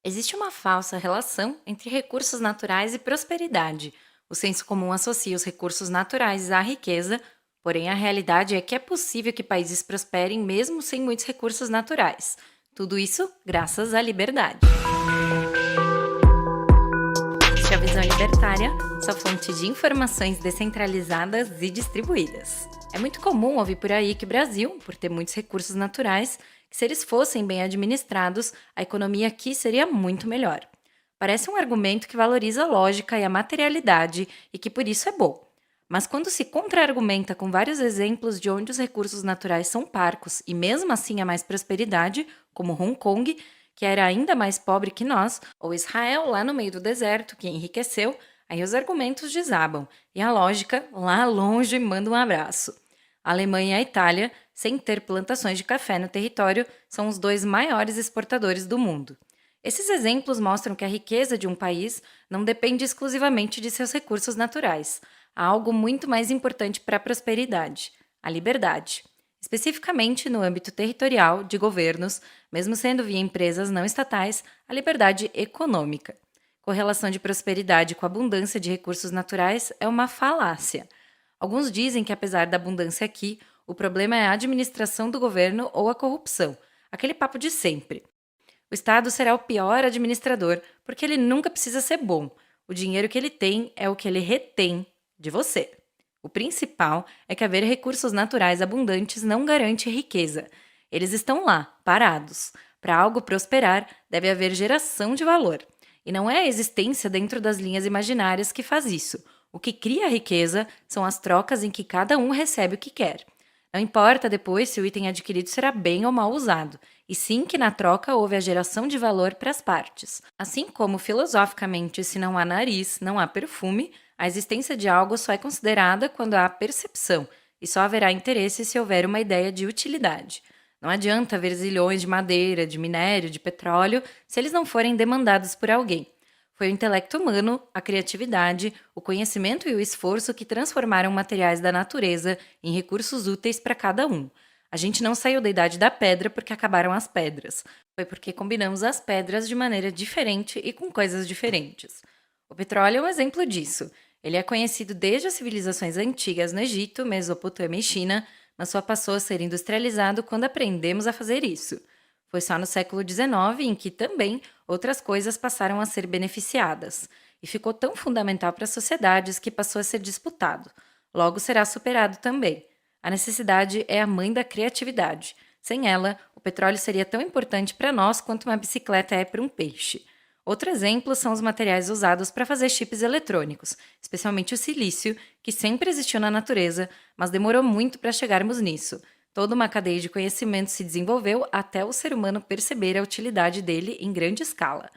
Existe uma falsa relação entre recursos naturais e prosperidade. O senso comum associa os recursos naturais à riqueza, porém a realidade é que é possível que países prosperem mesmo sem muitos recursos naturais. Tudo isso graças à liberdade. Este é a Visão Libertária, sua fonte de informações descentralizadas e distribuídas. É muito comum ouvir por aí que o Brasil, por ter muitos recursos naturais, que se eles fossem bem administrados, a economia aqui seria muito melhor. Parece um argumento que valoriza a lógica e a materialidade e que por isso é bom. Mas quando se contra-argumenta com vários exemplos de onde os recursos naturais são parcos e mesmo assim há mais prosperidade, como Hong Kong, que era ainda mais pobre que nós, ou Israel lá no meio do deserto, que enriqueceu, aí os argumentos desabam e a lógica lá longe manda um abraço. A Alemanha e a Itália, sem ter plantações de café no território, são os dois maiores exportadores do mundo. Esses exemplos mostram que a riqueza de um país não depende exclusivamente de seus recursos naturais. Há algo muito mais importante para a prosperidade: a liberdade. Especificamente no âmbito territorial de governos, mesmo sendo via empresas não estatais, a liberdade econômica. Correlação de prosperidade com a abundância de recursos naturais é uma falácia. Alguns dizem que, apesar da abundância aqui, o problema é a administração do governo ou a corrupção, aquele papo de sempre. O Estado será o pior administrador porque ele nunca precisa ser bom. O dinheiro que ele tem é o que ele retém de você. O principal é que haver recursos naturais abundantes não garante riqueza. Eles estão lá, parados. Para algo prosperar, deve haver geração de valor. E não é a existência dentro das linhas imaginárias que faz isso. O que cria a riqueza são as trocas em que cada um recebe o que quer. Não importa depois se o item adquirido será bem ou mal usado, e sim que na troca houve a geração de valor para as partes. Assim como, filosoficamente, se não há nariz, não há perfume, a existência de algo só é considerada quando há percepção, e só haverá interesse se houver uma ideia de utilidade. Não adianta haver zilhões de madeira, de minério, de petróleo, se eles não forem demandados por alguém. Foi o intelecto humano, a criatividade, o conhecimento e o esforço que transformaram materiais da natureza em recursos úteis para cada um. A gente não saiu da idade da pedra porque acabaram as pedras. Foi porque combinamos as pedras de maneira diferente e com coisas diferentes. O petróleo é um exemplo disso. Ele é conhecido desde as civilizações antigas no Egito, Mesopotâmia e China, mas só passou a ser industrializado quando aprendemos a fazer isso. Foi só no século XIX em que também outras coisas passaram a ser beneficiadas, e ficou tão fundamental para as sociedades que passou a ser disputado. Logo será superado também. A necessidade é a mãe da criatividade. Sem ela, o petróleo seria tão importante para nós quanto uma bicicleta é para um peixe. Outro exemplo são os materiais usados para fazer chips eletrônicos, especialmente o silício, que sempre existiu na natureza, mas demorou muito para chegarmos nisso. Toda uma cadeia de conhecimento se desenvolveu até o ser humano perceber a utilidade dele em grande escala.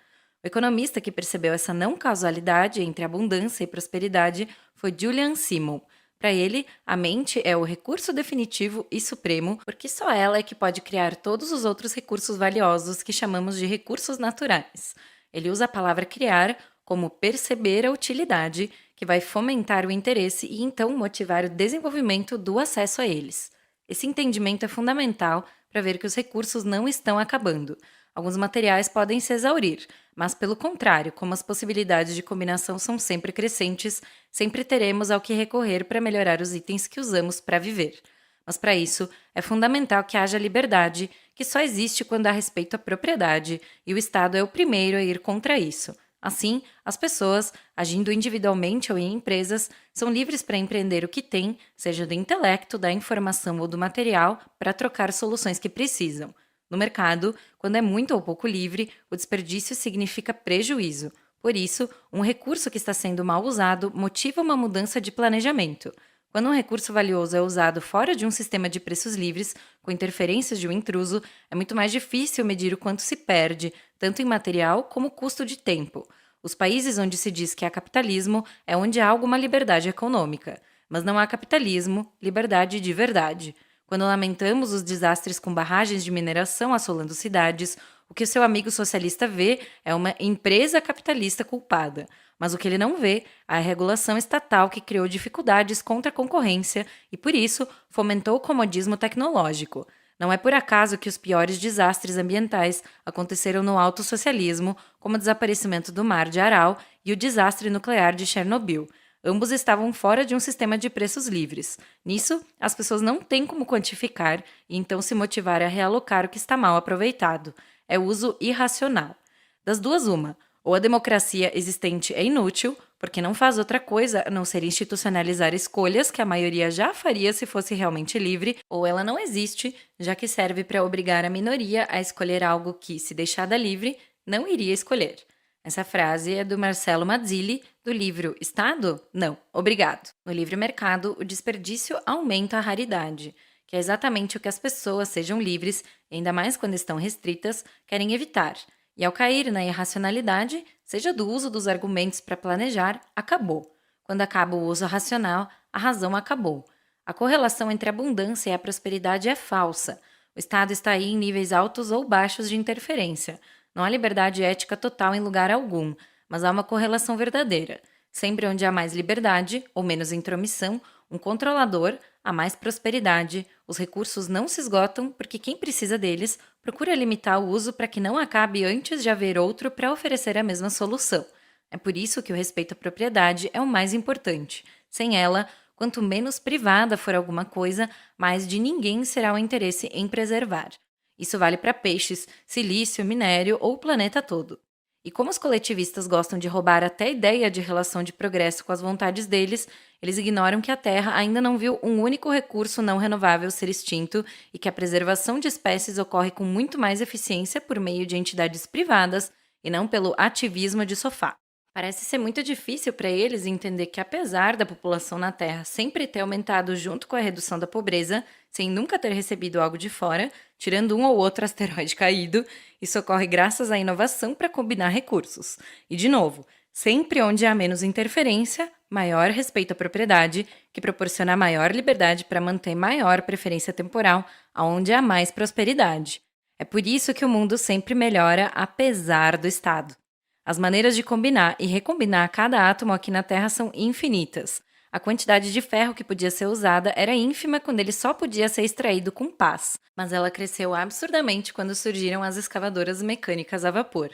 O economista que percebeu essa não causalidade entre abundância e prosperidade foi Julian Simon. Para ele, a mente é o recurso definitivo e supremo, porque só ela é que pode criar todos os outros recursos valiosos que chamamos de recursos naturais. Ele usa a palavra criar como perceber a utilidade, que vai fomentar o interesse e então motivar o desenvolvimento do acesso a eles. Esse entendimento é fundamental para ver que os recursos não estão acabando. Alguns materiais podem se exaurir, mas, pelo contrário, como as possibilidades de combinação são sempre crescentes, sempre teremos ao que recorrer para melhorar os itens que usamos para viver. Mas, para isso, é fundamental que haja liberdade, que só existe quando há respeito à propriedade, e o Estado é o primeiro a ir contra isso. Assim, as pessoas, agindo individualmente ou em empresas, são livres para empreender o que têm, seja do intelecto, da informação ou do material, para trocar soluções que precisam. No mercado, quando é muito ou pouco livre, o desperdício significa prejuízo. Por isso, um recurso que está sendo mal usado motiva uma mudança de planejamento. Quando um recurso valioso é usado fora de um sistema de preços livres, com interferências de um intruso, é muito mais difícil medir o quanto se perde, tanto em material como custo de tempo. Os países onde se diz que há capitalismo é onde há alguma liberdade econômica. Mas não há capitalismo, liberdade de verdade. Quando lamentamos os desastres com barragens de mineração assolando cidades, o que o seu amigo socialista vê é uma empresa capitalista culpada. Mas o que ele não vê é a regulação estatal que criou dificuldades contra a concorrência e, por isso, fomentou o comodismo tecnológico. Não é por acaso que os piores desastres ambientais aconteceram no alto socialismo, como o desaparecimento do Mar de Aral e o desastre nuclear de Chernobyl. Ambos estavam fora de um sistema de preços livres. Nisso, as pessoas não têm como quantificar e então se motivar a realocar o que está mal aproveitado. É uso irracional. Das duas, uma. Ou a democracia existente é inútil, porque não faz outra coisa a não ser institucionalizar escolhas que a maioria já faria se fosse realmente livre, ou ela não existe, já que serve para obrigar a minoria a escolher algo que, se deixada livre, não iria escolher. Essa frase é do Marcelo Mazzilli, do livro Estado? Não, obrigado. No livre mercado, o desperdício aumenta a raridade, que é exatamente o que as pessoas, sejam livres, ainda mais quando estão restritas, querem evitar. E ao cair na irracionalidade, seja do uso dos argumentos para planejar, acabou. Quando acaba o uso racional, a razão acabou. A correlação entre a abundância e a prosperidade é falsa. O Estado está aí em níveis altos ou baixos de interferência. Não há liberdade ética total em lugar algum, mas há uma correlação verdadeira. Sempre onde há mais liberdade, ou menos intromissão, um controlador, há mais prosperidade. Os recursos não se esgotam porque quem precisa deles procura limitar o uso para que não acabe antes de haver outro para oferecer a mesma solução. É por isso que o respeito à propriedade é o mais importante. Sem ela, quanto menos privada for alguma coisa, mais de ninguém será o interesse em preservar. Isso vale para peixes, silício, minério ou o planeta todo. E como os coletivistas gostam de roubar até a ideia de relação de progresso com as vontades deles, eles ignoram que a Terra ainda não viu um único recurso não renovável ser extinto e que a preservação de espécies ocorre com muito mais eficiência por meio de entidades privadas e não pelo ativismo de sofá. Parece ser muito difícil para eles entender que, apesar da população na Terra sempre ter aumentado junto com a redução da pobreza, sem nunca ter recebido algo de fora, tirando um ou outro asteroide caído, isso ocorre graças à inovação para combinar recursos. E, de novo, sempre onde há menos interferência, maior respeito à propriedade, que proporciona maior liberdade para manter maior preferência temporal, aonde há mais prosperidade. É por isso que o mundo sempre melhora apesar do Estado. As maneiras de combinar e recombinar cada átomo aqui na Terra são infinitas. A quantidade de ferro que podia ser usada era ínfima quando ele só podia ser extraído com pás, mas ela cresceu absurdamente quando surgiram as escavadoras mecânicas a vapor.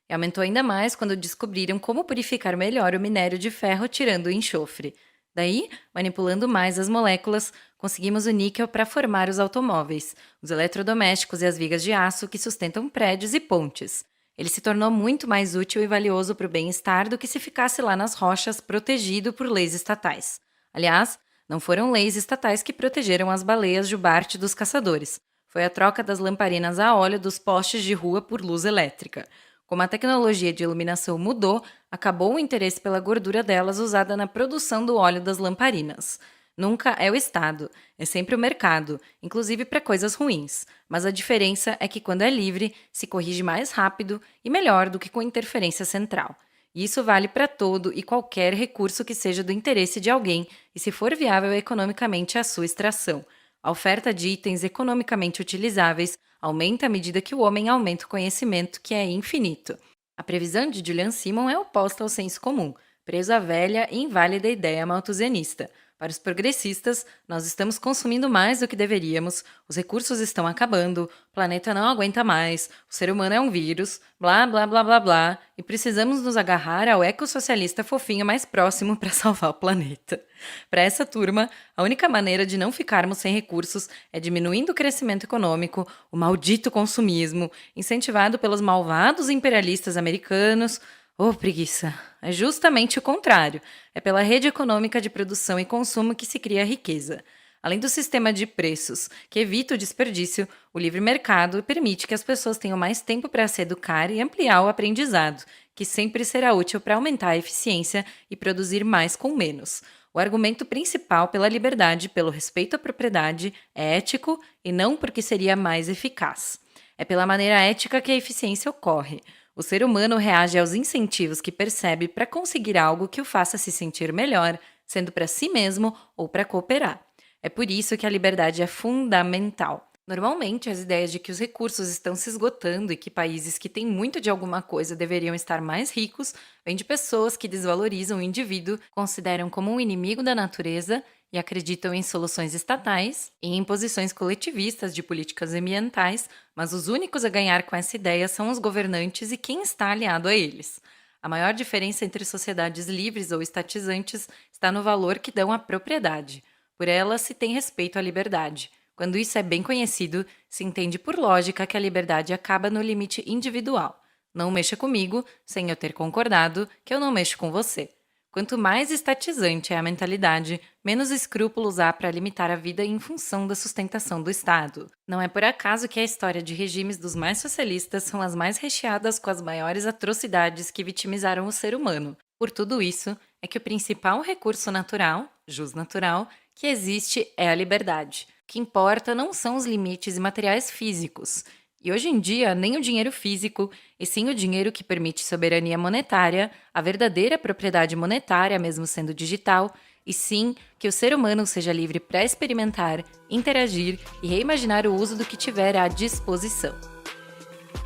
E aumentou ainda mais quando descobriram como purificar melhor o minério de ferro tirando o enxofre. Daí, manipulando mais as moléculas, conseguimos o níquel para formar os automóveis, os eletrodomésticos e as vigas de aço que sustentam prédios e pontes. Ele se tornou muito mais útil e valioso para o bem-estar do que se ficasse lá nas rochas, protegido por leis estatais. Aliás, não foram leis estatais que protegeram as baleias jubarte dos caçadores. Foi a troca das lamparinas a óleo dos postes de rua por luz elétrica. Como a tecnologia de iluminação mudou, acabou o interesse pela gordura delas usada na produção do óleo das lamparinas. Nunca é o Estado, é sempre o mercado, inclusive para coisas ruins. Mas a diferença é que quando é livre, se corrige mais rápido e melhor do que com interferência central. E isso vale para todo e qualquer recurso que seja do interesse de alguém e se for viável economicamente a sua extração. A oferta de itens economicamente utilizáveis aumenta à medida que o homem aumenta o conhecimento, que é infinito. A previsão de Julian Simon é oposta ao senso comum, preso à velha e inválida ideia malthusianista. Para os progressistas, nós estamos consumindo mais do que deveríamos, os recursos estão acabando, o planeta não aguenta mais, o ser humano é um vírus, blá blá blá blá blá, e precisamos nos agarrar ao ecossocialista fofinho mais próximo para salvar o planeta. Para essa turma, a única maneira de não ficarmos sem recursos é diminuindo o crescimento econômico, o maldito consumismo, incentivado pelos malvados imperialistas americanos. Oh, preguiça! É justamente o contrário. É pela rede econômica de produção e consumo que se cria a riqueza. Além do sistema de preços, que evita o desperdício, o livre mercado permite que as pessoas tenham mais tempo para se educar e ampliar o aprendizado, que sempre será útil para aumentar a eficiência e produzir mais com menos. O argumento principal pela liberdade e pelo respeito à propriedade é ético e não porque seria mais eficaz. É pela maneira ética que a eficiência ocorre. O ser humano reage aos incentivos que percebe para conseguir algo que o faça se sentir melhor, sendo para si mesmo ou para cooperar. É por isso que a liberdade é fundamental. Normalmente, as ideias de que os recursos estão se esgotando e que países que têm muito de alguma coisa deveriam estar mais ricos vêm de pessoas que desvalorizam o indivíduo, consideram como um inimigo da natureza e acreditam em soluções estatais e em posições coletivistas de políticas ambientais, mas os únicos a ganhar com essa ideia são os governantes e quem está aliado a eles. A maior diferença entre sociedades livres ou estatizantes está no valor que dão à propriedade. Por ela se tem respeito à liberdade. Quando isso é bem conhecido, se entende por lógica que a liberdade acaba no limite individual. Não mexa comigo, sem eu ter concordado, que eu não mexo com você. Quanto mais estatizante é a mentalidade, menos escrúpulos há para limitar a vida em função da sustentação do Estado. Não é por acaso que a história de regimes dos mais socialistas são as mais recheadas com as maiores atrocidades que vitimizaram o ser humano. Por tudo isso, é que o principal recurso natural, jus natural, que existe é a liberdade. O que importa não são os limites imateriais físicos. E hoje em dia, nem o dinheiro físico, e sim o dinheiro que permite soberania monetária, a verdadeira propriedade monetária, mesmo sendo digital, e sim que o ser humano seja livre para experimentar, interagir e reimaginar o uso do que tiver à disposição.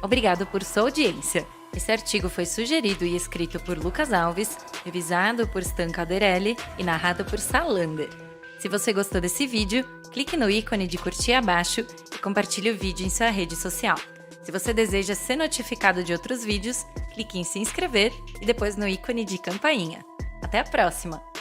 Obrigado por sua audiência. Esse artigo foi sugerido e escrito por Lucas Alves, revisado por Stan Calderelli e narrado por Salander. Se você gostou desse vídeo, clique no ícone de curtir abaixo e compartilhe o vídeo em sua rede social. Se você deseja ser notificado de outros vídeos, clique em se inscrever e depois no ícone de campainha. Até a próxima!